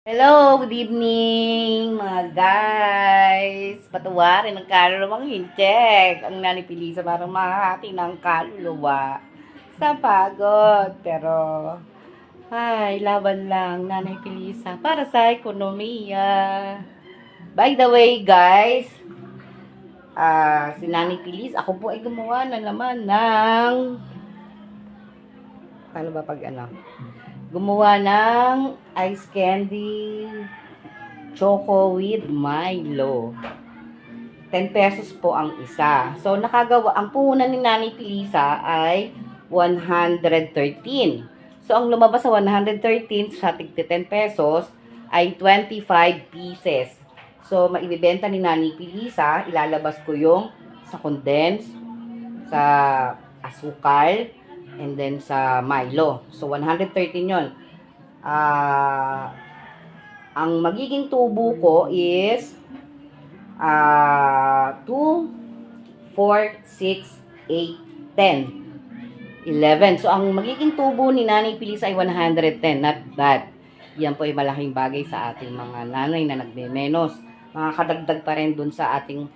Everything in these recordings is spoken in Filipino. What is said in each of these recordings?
Hello, good evening mga guys. Patawarin ang kaluluwang hincheck. Ang nanipili sa parang mahati ng kaluluwa sa pagod. Pero, ay, laban lang Nanay Pilisa para sa ekonomiya. By the way, guys, si Nanay Pilis, ako po ay gumawa na naman ng, paano ba pag ano? Gumawa ng ice candy choco with Milo. 10 pesos po ang isa. So, ang puhunan ni Nanay Pilisa ay 113. So, ang lumabas sa 113 sa tigti 10 pesos ay 25 pieces. So, maibibenta ni Nanay Pilisa, ilalabas ko yung sa condense, sa asukal, and then sa Milo. So, 113 yon. Ang magiging tubo ko is 2, 4, 6, 8, 10, 11. So, ang magiging tubo ni Nanay Pilisa ay 110. Not that. Yan po ay malaking bagay sa ating mga nanay na nagmemenos. Makakadagdag pa rin dun sa ating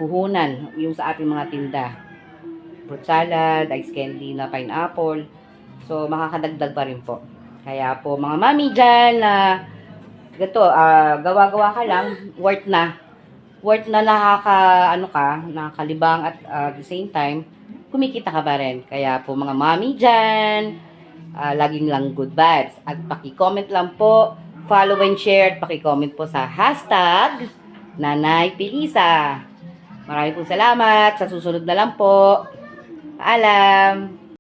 puhunan, yung sa ating mga tinda. Fruit salad, ice candy na pineapple. So, makakadagdag pa rin po. Kaya po, mga mami dyan na gawa-gawa ka lang, worth na. Worth na nakakalibang at the same time, kumikita ka pa rin. Kaya po, mga mami dyan, laging lang good vibes. At paki-comment lang po, follow and share, paki-comment po sa hashtag Nanay Pilisa. Maraming po salamat. Sa susunod na lang po. Paalam!